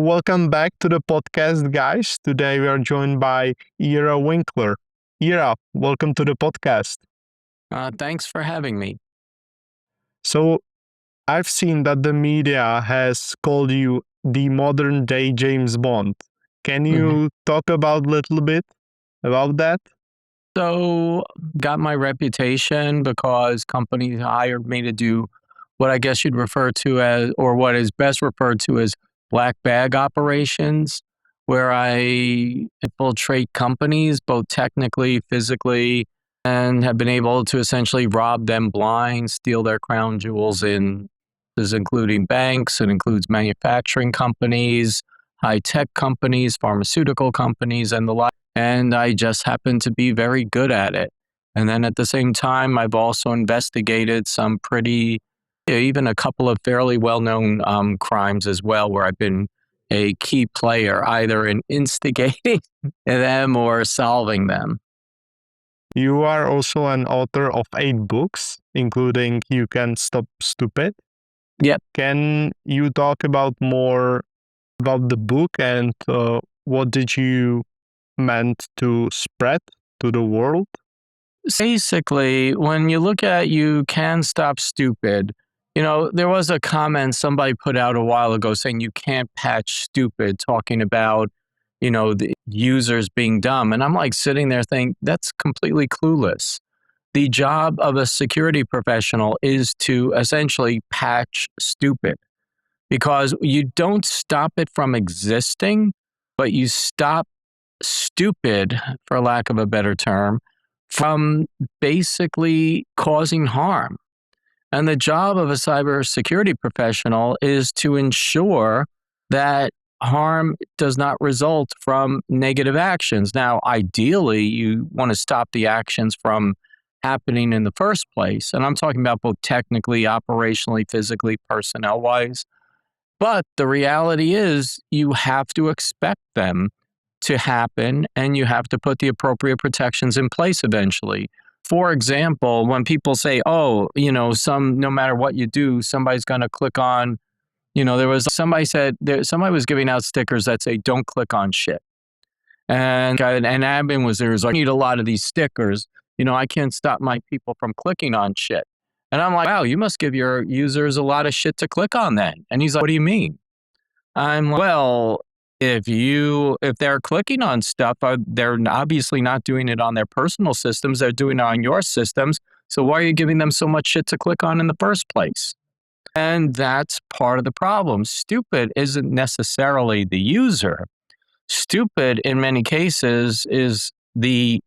Welcome back to the podcast, guys. Today we are joined by Ira Winkler. Ira, welcome to the podcast. Thanks for having me. So, I've seen that the media has called you the modern day James Bond. Can Mhm. you talk about a little bit about that? So, got my reputation because companies hired me to do what I guess you'd refer to as, or what is best referred to as black bag operations, where I infiltrate companies both technically, physically, and have been able to essentially rob them blind, steal their crown jewels in this including banks, it includes manufacturing companies, high tech companies, pharmaceutical companies, and the like. And I just happen to be very good at it. And then at the same time, I've also investigated some pretty, even a couple of fairly well known crimes as well, where I've been a key player either in instigating them or solving them. You are also an author of 8 books, including You Can Stop Stupid. Yep. Can you talk about more about the book and what did you meant to spread to the world? Basically, when you look at You Can Stop Stupid, there was a comment somebody put out a while ago saying you can't patch stupid, talking about, the users being dumb. And I'm like sitting there thinking, that's completely clueless. The job of a security professional is to essentially patch stupid because you don't stop it from existing, but you stop stupid, for lack of a better term, from basically causing harm. And the job of a cybersecurity professional is to ensure that harm does not result from negative actions. Now, ideally, you want to stop the actions from happening in the first place. And I'm talking about both technically, operationally, physically, personnel wise. But the reality is, you have to expect them to happen and you have to put the appropriate protections in place eventually. For example, when people say, oh, no matter what you do, somebody's going to click on, there was somebody said, somebody was giving out stickers that say, don't click on shit. And admin was there, was like, I need a lot of these stickers. I can't stop my people from clicking on shit. And I'm like, wow, you must give your users a lot of shit to click on then. And he's like, what do you mean? I'm like, well, if they're clicking on stuff, they're obviously not doing it on their personal systems. They're doing it on your systems. So why are you giving them so much shit to click on in the first place? And that's part of the problem. Stupid isn't necessarily the user. Stupid in many cases is the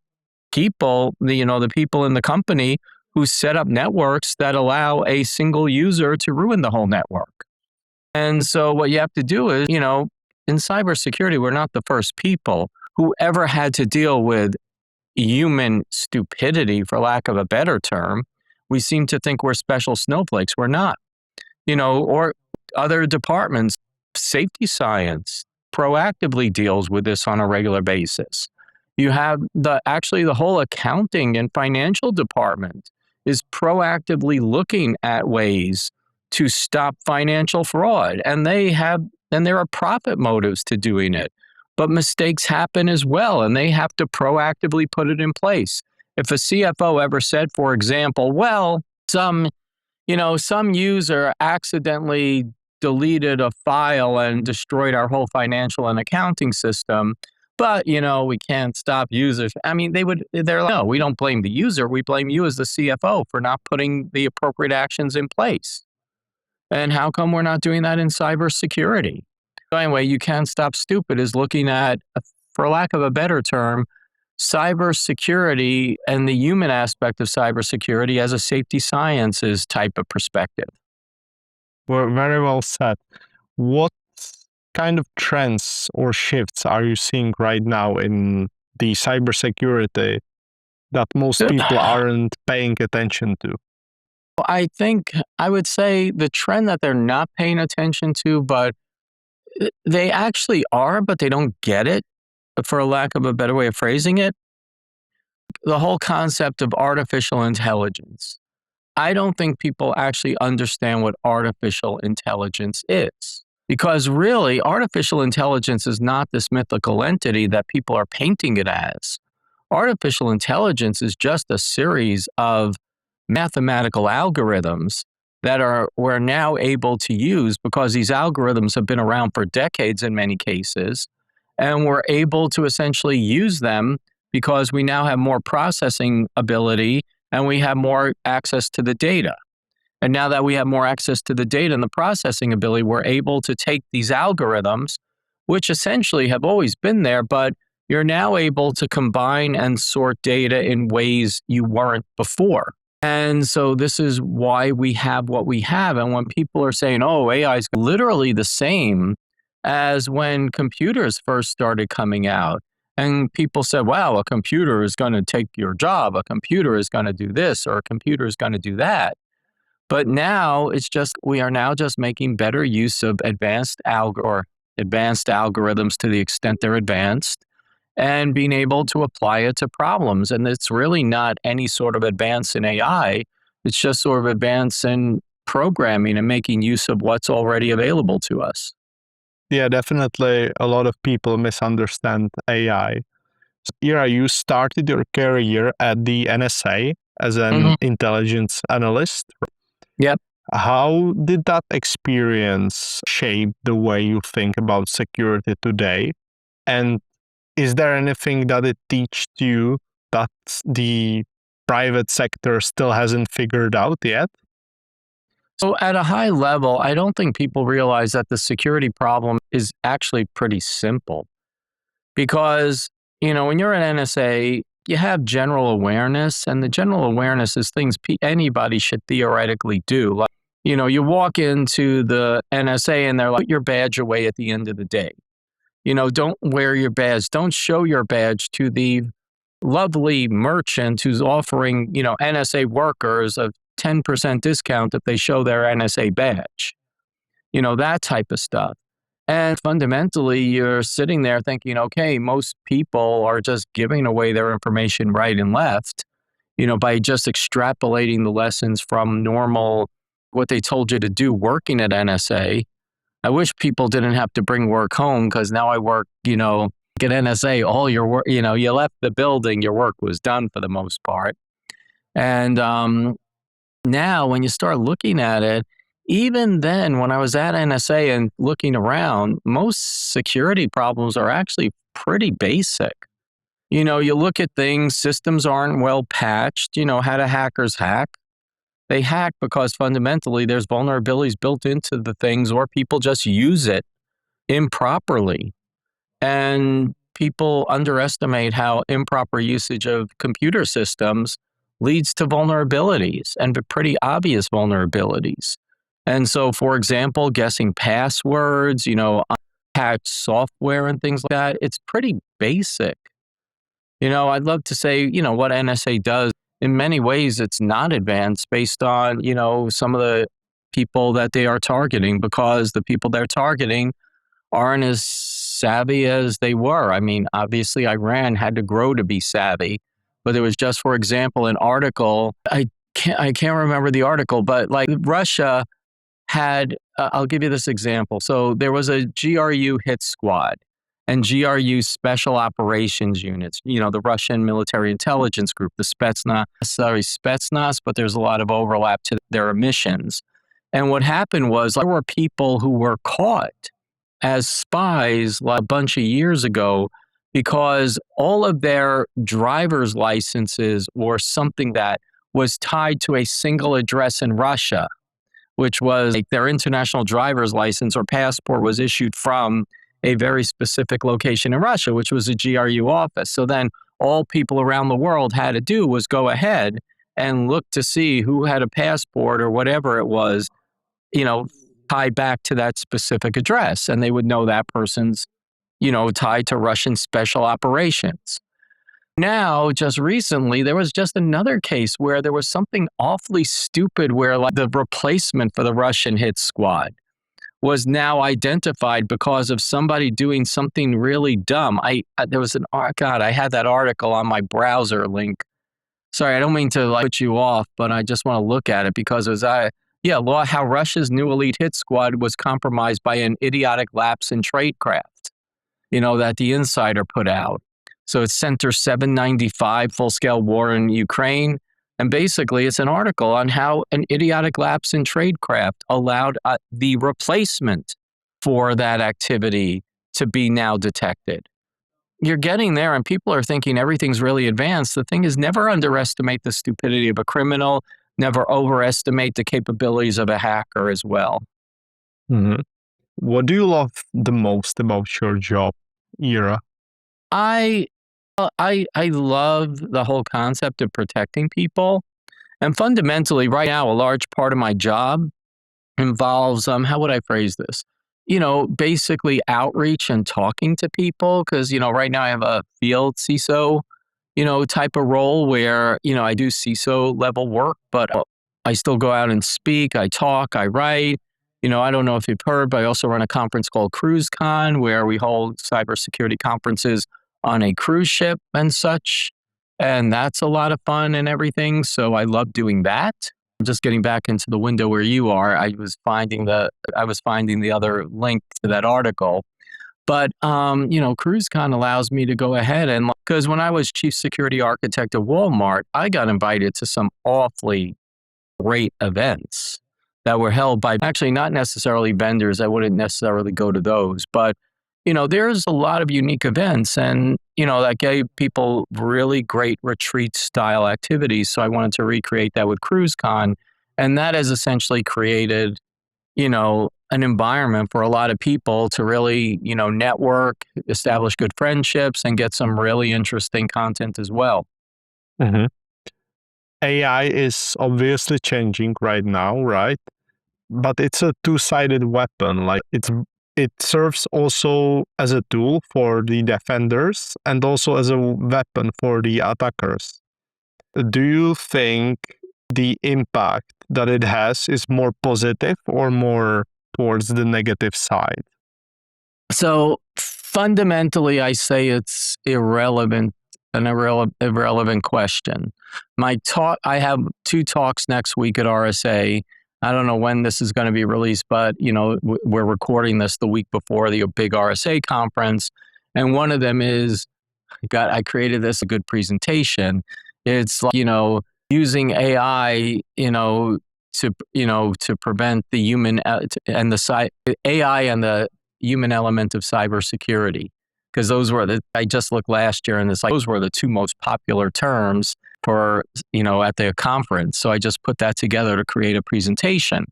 people, the people in the company who set up networks that allow a single user to ruin the whole network. And so what you have to do is, in cybersecurity, we're not the first people who ever had to deal with human stupidity, for lack of a better term. We seem to think we're special snowflakes. We're not, or other departments, safety science proactively deals with this on a regular basis. You have the whole accounting and financial department is proactively looking at ways to stop financial fraud. And there are profit motives to doing it. But mistakes happen as well, and they have to proactively put it in place. If a CFO ever said, for example, well, some user accidentally deleted a file and destroyed our whole financial and accounting system, but we can't stop users. I mean, they're like, no, we don't blame the user. We blame you as the CFO for not putting the appropriate actions in place. And how come we're not doing that in cybersecurity? So anyway, You Can Stop Stupid is looking at, for lack of a better term, cybersecurity and the human aspect of cybersecurity as a safety sciences type of perspective. Well, very well said. What kind of trends or shifts are you seeing right now in the cybersecurity that most people aren't paying attention to? I would say the trend that they're not paying attention to, but they actually are, but they don't get it, for lack of a better way of phrasing it. The whole concept of artificial intelligence. I don't think people actually understand what artificial intelligence is. Because really, artificial intelligence is not this mythical entity that people are painting it as. Artificial intelligence is just a series of mathematical algorithms that we're now able to use because these algorithms have been around for decades in many cases, and we're able to essentially use them because we now have more processing ability and we have more access to the data. And now that we have more access to the data and the processing ability, we're able to take these algorithms, which essentially have always been there, but you're now able to combine and sort data in ways you weren't before. And so this is why we have what we have. And when people are saying, oh, AI is literally the same as when computers first started coming out, and people said, wow, a computer is going to take your job, a computer is going to do this, or a computer is going to do that. But now it's just, we are now just making better use of advanced algorithms to the extent they're advanced, and being able to apply it to problems. And it's really not any sort of advance in AI. It's just sort of advance in programming and making use of what's already available to us. Yeah, definitely a lot of people misunderstand AI. Ira, you started your career at the NSA as an Mhm. intelligence analyst. Yep. How did that experience shape the way you think about security today? And is there anything that it teaches you that the private sector still hasn't figured out yet? So, at a high level, I don't think people realize that the security problem is actually pretty simple because, when you're at NSA, you have general awareness, and the general awareness is things anybody should theoretically do. Like, you walk into the NSA and they're like, put your badge away at the end of the day. Don't wear your badge, don't show your badge to the lovely merchant who's offering, NSA workers a 10% discount if they show their NSA badge, that type of stuff. And fundamentally, you're sitting there thinking, okay, most people are just giving away their information right and left, by just extrapolating the lessons from normal, what they told you to do working at NSA. I wish people didn't have to bring work home because now I work, at NSA, all your work, you left the building, your work was done for the most part. And now when you start looking at it, even then, when I was at NSA and looking around, most security problems are actually pretty basic. You look at things, systems aren't well patched. How do hackers hack? They hack because fundamentally there's vulnerabilities built into the things, or people just use it improperly. And people underestimate how improper usage of computer systems leads to vulnerabilities, and pretty obvious vulnerabilities. And so, for example, guessing passwords, unpatched software and things like that, it's pretty basic. I'd love to say, what NSA does. In many ways, it's not advanced based on, some of the people that they are targeting, because the people they're targeting aren't as savvy as they were. I mean, obviously, Iran had to grow to be savvy, but there was just, for example, an article. I can't remember the article, but like Russia had. I'll give you this example. So there was a GRU hit squad and GRU special operations units. The Russian military intelligence group, the Spetsnaz, but there's a lot of overlap to their missions. And what happened was there were people who were caught as spies like a bunch of years ago because all of their driver's licenses or something that was tied to a single address in Russia, which was like their international driver's license or passport was issued from a very specific location in Russia, which was a GRU office. So then all people around the world had to do was go ahead and look to see who had a passport or whatever it was, you know, tied back to that specific address. And they would know that person's, tied to Russian special operations. Now, just recently, there was just another case where there was something awfully stupid where like the replacement for the Russian hit squad was now identified because of somebody doing something really dumb. There was God, I had that article on my browser link. Sorry, I don't mean to like put you off, but I just want to look at it because Yeah, law how Russia's new elite hit squad was compromised by an idiotic lapse in tradecraft, that the insider put out. So it's Center 795, full scale war in Ukraine. And basically, it's an article on how an idiotic lapse in tradecraft allowed the replacement for that activity to be now detected. You're getting there, and people are thinking everything's really advanced. The thing is, never underestimate the stupidity of a criminal, never overestimate the capabilities of a hacker as well. Mhm. What do you love the most about your job, Ira? I I love the whole concept of protecting people. And fundamentally, right now, a large part of my job involves, how would I phrase this? Basically outreach and talking to people. Cause, right now I have a field CISO, type of role where, I do CISO level work, but I still go out and speak, I talk, I write. I don't know if you've heard, but I also run a conference called CruiseCon where we hold cybersecurity conferences on a cruise ship and such. And that's a lot of fun and everything. So I love doing that. Just getting back into the window where you are, I was finding the other link to that article. But CruiseCon allows me to go ahead and because when I was chief security architect of Walmart, I got invited to some awfully great events that were held by actually not necessarily vendors. I wouldn't necessarily go to those, but there's a lot of unique events and that gave people really great retreat style activities. So I wanted to recreate that with CruiseCon. And that has essentially created, an environment for a lot of people to really, network, establish good friendships, and get some really interesting content as well. Mhm. AI is obviously changing right now, right? But it's a two-sided weapon. Like it serves also as a tool for the defenders and also as a weapon for the attackers. Do you think the impact that it has is more positive or more towards the negative side? So fundamentally, I say it's irrelevant question. I have two talks next week at RSA. I don't know when this is going to be released, but we're recording this the week before the big RSA conference, and one of them is I created this a good presentation. It's like, using AI, to prevent the human and AI and the human element of cybersecurity. Because I just looked last year and those were the two most popular terms for, at the conference. So I just put that together to create a presentation.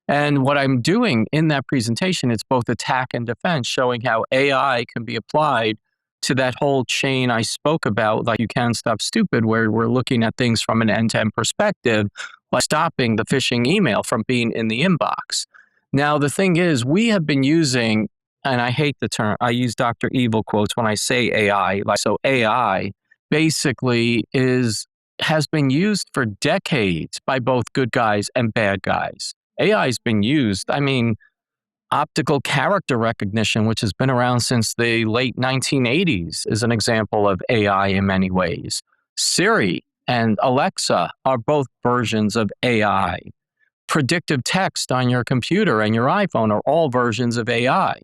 And what I'm doing in that presentation, it's both attack and defense, showing how AI can be applied to that whole chain I spoke about, like you can stop stupid, where we're looking at things from an end-to-end perspective, like stopping the phishing email from being in the inbox. Now, the thing is, we have been using, and I hate the term, I use Dr. Evil quotes when I say AI. So AI basically has been used for decades by both good guys and bad guys. AI has been used. I mean, optical character recognition, which has been around since the late 1980s, is an example of AI in many ways. Siri and Alexa are both versions of AI. Predictive text on your computer and your iPhone are all versions of AI.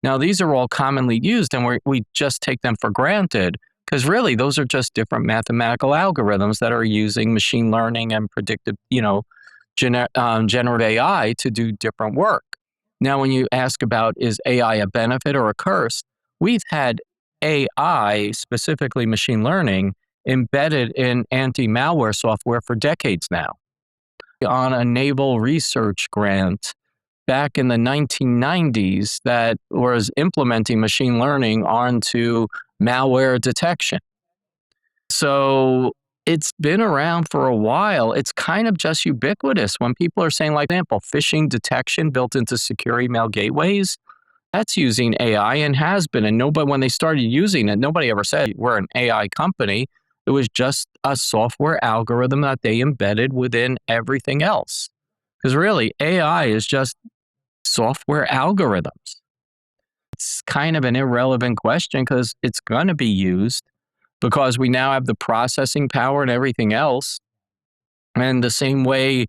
Now, these are all commonly used, and we just take them for granted because really those are just different mathematical algorithms that are using machine learning and predictive, generative AI to do different work. Now, when you ask about is AI a benefit or a curse, we've had AI, specifically machine learning, embedded in anti-malware software for decades now. On a naval research grant back in the 1990s that was implementing machine learning onto malware detection. So it's been around for a while. It's kind of just ubiquitous when people are saying, like, example, phishing detection built into secure email gateways. That's using AI and has been. And nobody, when they started using it, nobody ever said we're an AI company. It was just a software algorithm that they embedded within everything else. Because really, AI is just software algorithms. It's kind of an irrelevant question because it's going to be used because we now have the processing power and everything else. And the same way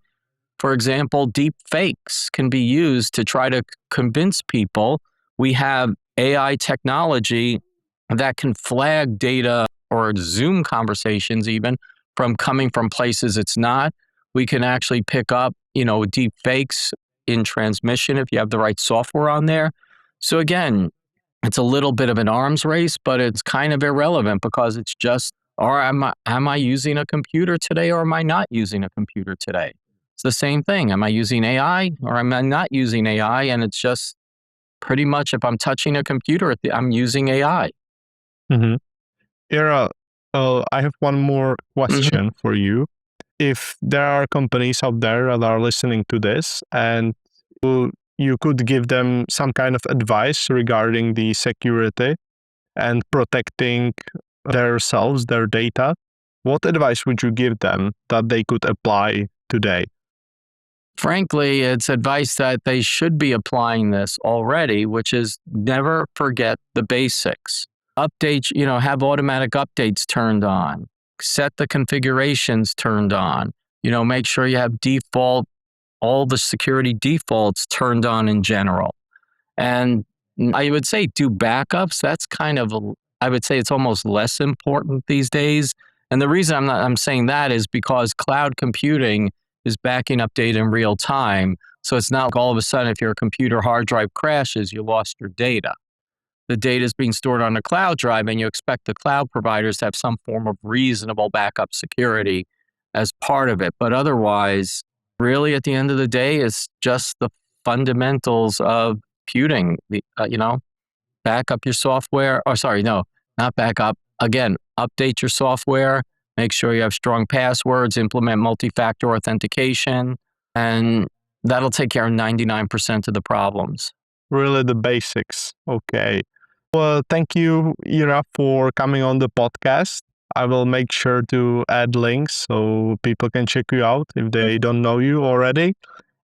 For example, deep fakes can be used to try to convince people. We have AI technology that can flag data or Zoom conversations even from coming from places it's not. We can actually pick up, deep fakes in transmission if you have the right software on there. So again, it's a little bit of an arms race, but it's kind of irrelevant because it's just, or am I using a computer today or am I not using a computer today? It's the same thing. Am I using AI or am I not using AI? And it's just pretty much if I'm touching a computer, I'm using AI. Mm-hmm. Ira, I have one more question for you. If there are companies out there that are listening to this and you could give them some kind of advice regarding the security and protecting themselves, their data, what advice would you give them that they could apply today? Frankly, it's advice that they should be applying this already, which is never forget the basics. Update, have automatic updates turned on, set the configurations turned on, make sure you have all the security defaults turned on in general. And I would say do backups. That's I would say it's almost less important these days. And the reason I'm saying that is because cloud computing is backing up data in real time. So it's not like all of a sudden if your computer hard drive crashes, you lost your data. The data is being stored on a cloud drive, and you expect the cloud providers to have some form of reasonable backup security as part of it. But otherwise, really, at the end of the day, it's just the fundamentals of computing. Back up your software. Or sorry, no, not back up. Again, update your software. Make sure you have strong passwords. Implement multi-factor authentication, and that'll take care of 99% of the problems. Really the basics. Okay. Well, thank you, Ira, for coming on the podcast. I will make sure to add links so people can check you out if they don't know you already.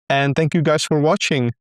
And thank you guys for watching.